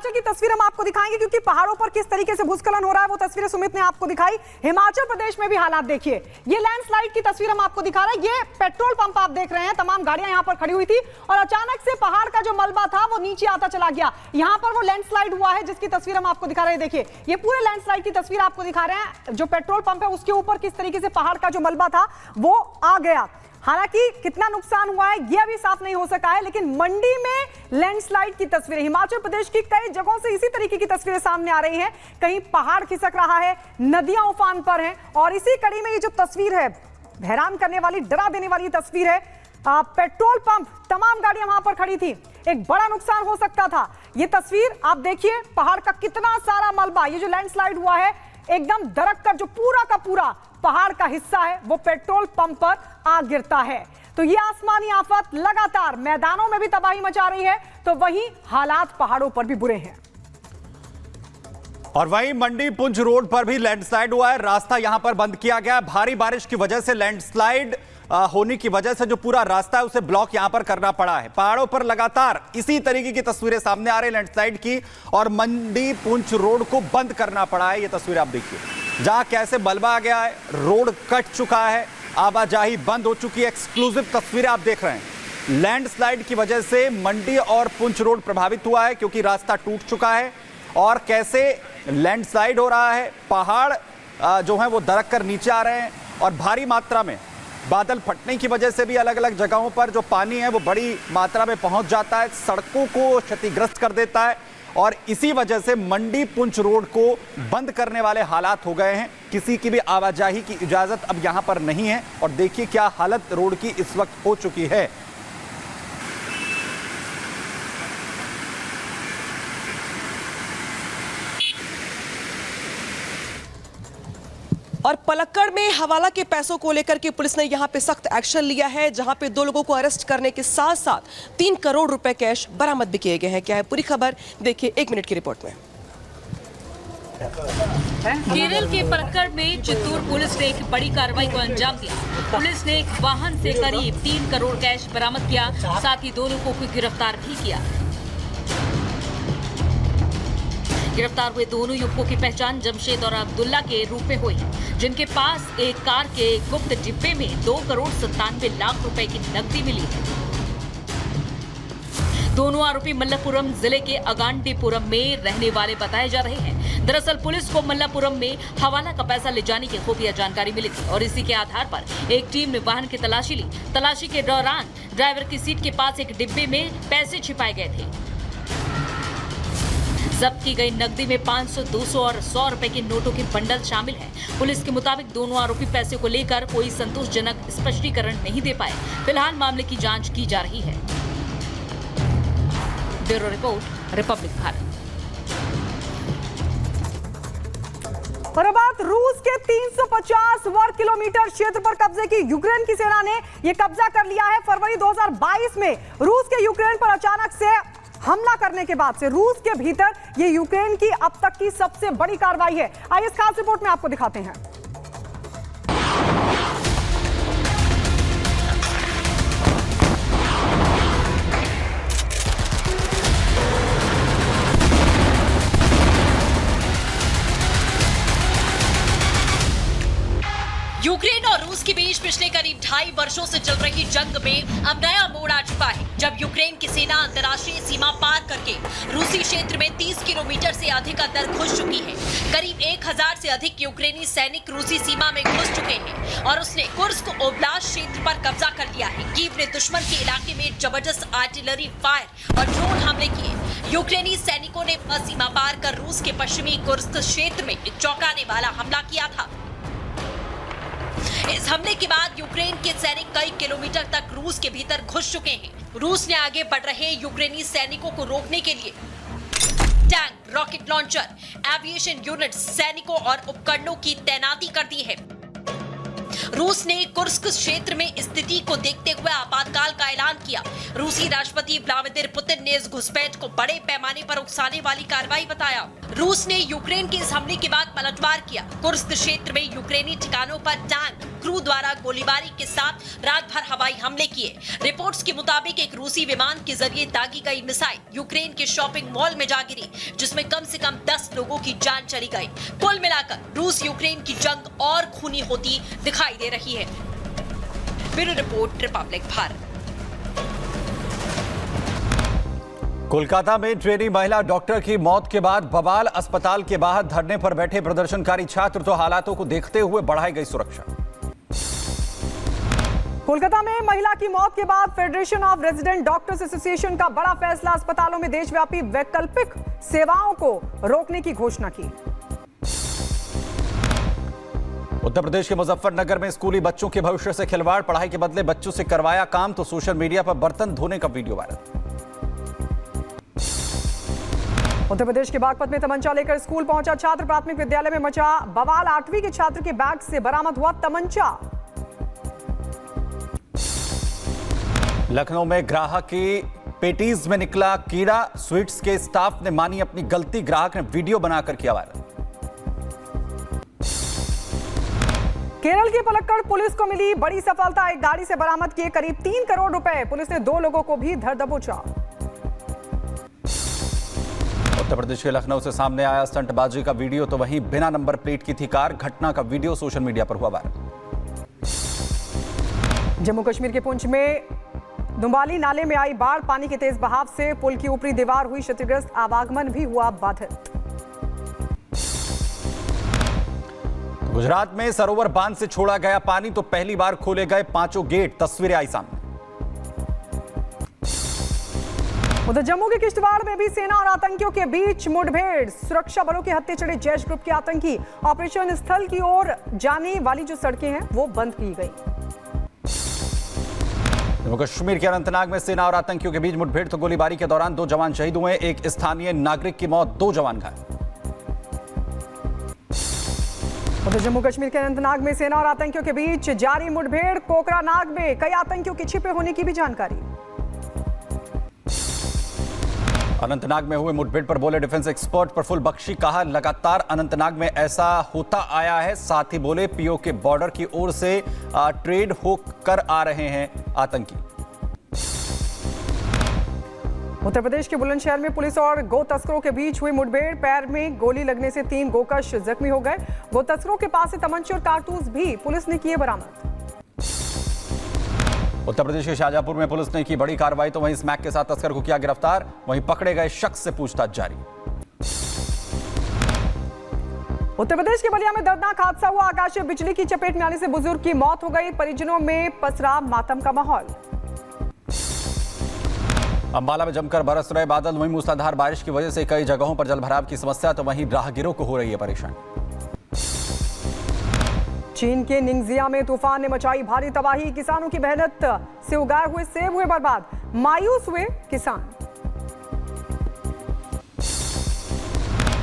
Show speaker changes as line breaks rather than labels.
हिमाचल की तस्वीर हम आपको दिखाएंगे, क्योंकि पहाड़ों पर किस तरीके से भूस्खलन हो रहा है वो तस्वीरें सुमित ने आपको दिखाई। हिमाचल प्रदेश में भी हालात देखिए। ये लैंडस्लाइड की तस्वीर हम आपको दिखा रहे हैं। ये पेट्रोल पंप आप देख रहे हैं, तमाम गाड़ियां यहां पर खड़ी हुई थी और अचानक से पहाड़ का जो मलबा था वो नीचे आता चला गया। यहां पर वो लैंडस्लाइड हुआ है जिसकी तस्वीर हम आपको दिखा रहे हैं। देखिए, ये पूरे लैंडस्लाइड की तस्वीर आपको दिखा रहे हैं। जो पेट्रोल पंप है उसके ऊपर किस तरीके से पहाड़ का जो मलबा था वो आ गया। हालांकि कितना नुकसान हुआ है ये अभी साफ नहीं हो सका है, लेकिन मंडी में लैंडस्लाइड की तस्वीरें, हिमाचल प्रदेश की कई जगहों से इसी तरीके की तस्वीरें सामने आ रही हैं। कहीं पहाड़ खिसक रहा है, नदियां उफान पर हैं और इसी कड़ी में ये जो तस्वीर है, हैरान करने वाली, डरा देने वाली तस्वीर है। पेट्रोल पंप, तमाम गाड़ियां वहां पर खड़ी थी, एक बड़ा नुकसान हो सकता था। ये तस्वीर आप देखिए, पहाड़ का कितना सारा मलबा, ये जो लैंडस्लाइड हुआ है एकदम दरक कर जो पूरा का पूरा पहाड़ का हिस्सा है वो पेट्रोल पंप पर आ गिरता है। तो ये आसमानी आफत लगातार मैदानों में भी तबाही मचा रही है, तो वहीं हालात पहाड़ों पर भी बुरे हैं।
और वहीं मंडी पुंछ रोड पर भी लैंडस्लाइड हुआ है। रास्ता यहां पर बंद किया गया। भारी बारिश की वजह से लैंडस्लाइड होने की वजह से जो पूरा रास्ता है उसे ब्लॉक यहां पर करना पड़ा है। पहाड़ों पर लगातार इसी तरीके की तस्वीरें सामने आ रही है लैंडस्लाइड की, और मंडी पुंछ रोड को बंद करना पड़ा है। ये तस्वीर आप देखिए, जहां कैसे मलबा आ गया है, रोड कट चुका है, आवाजाही बंद हो चुकी है। एक्सक्लूसिव तस्वीरें आप देख रहे हैं। लैंडस्लाइड की वजह से मंडी और पुंछ रोड प्रभावित हुआ है, क्योंकि रास्ता टूट चुका है। और कैसे लैंडस्लाइड हो रहा है, पहाड़ जो है वो दरक कर नीचे आ रहे हैं, और भारी मात्रा में बादल फटने की वजह से भी अलग अलग जगहों पर जो पानी है वो बड़ी मात्रा में पहुंच जाता है, सड़कों को क्षतिग्रस्त कर देता है। और इसी वजह से मंडी पुंछ रोड को बंद करने वाले हालात हो गए हैं। किसी की भी आवाजाही की इजाजत अब यहां पर नहीं है। और देखिए क्या हालत रोड की इस वक्त हो चुकी है।
और पलक्कड़ में हवाला के पैसों को लेकर के पुलिस ने यहां पे सख्त एक्शन लिया है, जहां पे 2 लोगों को अरेस्ट करने के साथ साथ 3 करोड़ रुपए कैश बरामद भी किए गए हैं। क्या है पूरी खबर, देखिए 1 मिनट की रिपोर्ट में।
केरल के पलक्कड़ में चित्तूर पुलिस ने एक बड़ी कार्रवाई को अंजाम दिया। पुलिस ने एक वाहन से करीब 3 करोड़ कैश बरामद किया, साथ ही 2 लोगों को गिरफ्तार भी किया। गिरफ्तार हुए दोनों युवकों की पहचान जमशेद और अब्दुल्ला के रूप में हुई, जिनके पास एक कार के गुप्त डिब्बे में 2 करोड़ 97 लाख रुपए की नकदी मिली है। दोनों आरोपी मल्लापुरम जिले के अगांडीपुरम में रहने वाले बताए जा रहे हैं। दरअसल पुलिस को मल्लापुरम में हवाला का पैसा ले जाने की खुफिया जानकारी मिली थी और इसी के आधार पर एक टीम ने वाहन की तलाशी ली। तलाशी के दौरान ड्राइवर की सीट के पास एक डिब्बे में पैसे छिपाए गए थे। जब्त की गई नकदी में 500, 200 और 100 रुपए के नोटों के बंडल शामिल हैं। पुलिस के मुताबिक दोनों आरोपी पैसे को लेकर कोई संतोषजनक स्पष्टीकरण नहीं दे पाए। फिलहाल मामले की जांच की जा रही है। Bureau report, Republic Bharat.
और अब रूस के 350 वर्ग किलोमीटर क्षेत्र पर कब्जे की यूक्रेन की सेना ने यह कब्जा कर लिया है। फरवरी 2022 में रूस के यूक्रेन पर अचानक से हमला करने के बाद से रूस के भीतर यह यूक्रेन की अब तक की सबसे बड़ी कार्रवाई है। आइए इस खास रिपोर्ट में आपको दिखाते हैं।
यूक्रेन और रूस के बीच पिछले करीब 2.5 वर्षों से चल रही जंग में अब नया मोड़ आ चुका है, जब यूक्रेन की सेना अंतर्राष्ट्रीय सीमा पार करके रूसी क्षेत्र में 30 किलोमीटर से अधिक अंदर घुस चुकी है। करीब 1000 से अधिक यूक्रेनी सैनिक रूसी सीमा में घुस चुके हैं और उसने कुर्स्क ओब्लास्ट क्षेत्र पर कब्जा कर लिया है। कीव ने दुश्मन के इलाके में जबरदस्त आर्टिलरी फायर और ड्रोन हमले किए। यूक्रेनी सैनिकों ने सीमा पार कर रूस के पश्चिमी कुर्स्क क्षेत्र में एक चौंकाने वाला हमला किया था। इस हमले के बाद यूक्रेन के सैनिक कई किलोमीटर तक रूस के भीतर घुस चुके हैं। रूस ने आगे बढ़ रहे यूक्रेनी सैनिकों को रोकने के लिए tank, rocket launcher, aviation unit, सैनिकों और उपकरणों की तैनाती कर दी है। रूस ने कुर्स्क क्षेत्र में स्थिति को देखते हुए आपातकाल का ऐलान किया। रूसी राष्ट्रपति व्लादिमीर पुतिन ने इस घुसपैठ को बड़े पैमाने पर उकसाने वाली कार्रवाई बताया। रूस ने यूक्रेन के इस हमले के बाद पलटवार किया। कुर्स्क क्षेत्र में यूक्रेनी ठिकानों पर टैंक, क्रू द्वारा गोलीबारी के साथ रात भर हवाई हमले किए। रिपोर्ट्स के मुताबिक एक रूसी विमान के जरिए दागी गई मिसाइल यूक्रेन के शॉपिंग मॉल में जा गिरी, जिसमें कम से कम 10 लोगों की जान चली गई। कुल मिलाकर रूस यूक्रेन की जंग और खूनी होती दिखाई दे रही है। Bureau report, Republic Bharat.
Kolkata में ट्रेनी महिला डॉक्टर की मौत के बाद बवाल। अस्पताल के बाहर धरने पर बैठे प्रदर्शनकारी छात्र, तो हालातों को देखते हुए बढ़ाई गई सुरक्षा।
कोलकाता में महिला की मौत के बाद federation of resident doctors association का बड़ा फैसला, अस्पतालों में देशव्यापी वैकल्पिक सेवाओं को रोकने की घोषणा की।
उत्तर प्रदेश के मुजफ्फरनगर में स्कूली बच्चों के भविष्य से खिलवाड़, पढ़ाई के बदले बच्चों से करवाया काम, तो सोशल मीडिया पर बर्तन धोने का वीडियो वायरल।
उत्तर प्रदेश के बागपत में तमंचा लेकर स्कूल पहुंचा छात्र, प्राथमिक विद्यालय में मचा बवाल। 8वीं के छात्र के बैग से बरामद हुआ तमंचा।
लखनऊ में ग्राहक की पेटीज में निकला कीड़ा, स्वीट्स के स्टाफ ने मानी अपनी गलती, ग्राहक ने वीडियो बनाकर किया वायरल।
केरल की पलक्कड़ पुलिस को मिली बड़ी सफलता, एक गाड़ी से बरामद किए करीब 3 करोड़ रुपए। पुलिस ने 2 लोगों को भी धर दबोचा।
उत्तर प्रदेश के लखनऊ से सामने आया स्टंटबाजी का वीडियो, तो वहीं बिना नंबर प्लेट की थी कार। घटना का वीडियो सोशल मीडिया पर हुआ वायरल।
जम्मू कश्मीर के पुंछ में दुम्बाली नाले में आई बाढ़, पानी के तेज बहाव से पुल की ऊपरी दीवार हुई क्षतिग्रस्त, आवागमन भी हुआ बाधित।
गुजरात में सरोवर बांध से छोड़ा गया पानी, तो पहली बार खोले गए 5 गेट, तस्वीरें आई सामने।
उधर जम्मू के किश्तवाड़ में भी सेना और आतंकियों के बीच मुठभेड़, सुरक्षा बलों के हत्थे चढ़े जैश ग्रुप के आतंकी। ऑपरेशन स्थल की ओर जाने वाली जो सड़कें हैं वो बंद की गई।
जम्मू कश्मीर के अनंतनाग में सेना और आतंकियों के बीच मुठभेड़, तो गोलीबारी के दौरान 2 जवान शहीद हुए, एक स्थानीय नागरिक की मौत, 2 जवान घायल।
उधर जम्मू कश्मीर के अनंतनाग में सेना और आतंकियों के बीच जारी मुठभेड़, कोकरानाग में कई आतंकियों के छिपे होने की भी जानकारी।
अनंतनाग में हुए मुठभेड़ पर बोले डिफेंस एक्सपर्ट प्रफुल्ल बख्शी, कहा लगातार अनंतनाग में ऐसा होता आया है। साथ ही बोले पीओ के बॉर्डर की ओर से ट्रेड होकर आ रहे हैं आतंकी।
उत्तर प्रदेश के बुलंदशहर में पुलिस और गो तस्करों के बीच हुई मुठभेड़, पैर में गोली लगने से 3 गोकश जख्मी हो गए। गो तस्करों के पास से तमंचे और कारतूस भी पुलिस ने किए बरामद।
उत्तर प्रदेश के शाहजहांपुर में पुलिस ने की बड़ी कार्रवाई, तो वहीं स्मैक के साथ तस्कर को किया गिरफ्तार, वहीं पकड़े गए शख्स से पूछताछ जारी।
उत्तर प्रदेश के बलिया में दर्दनाक हादसा हुआ, आकाशीय बिजली की चपेट में आने से बुजुर्ग की मौत हो गई, परिजनों में पसरा मातम का माहौल।
अंबाला में जमकर बरस रहे बादल, वहीं मूसलाधार बारिश की वजह से कई जगहों पर जलभराव की समस्या, तो वहीं राहगीरों को हो रही है परेशानी।
चीन के निंगजिया में तूफान ने मचाई भारी तबाही, किसानों की मेहनत से उगाए हुए सेब हुए बर्बाद, मायूस हुए किसान।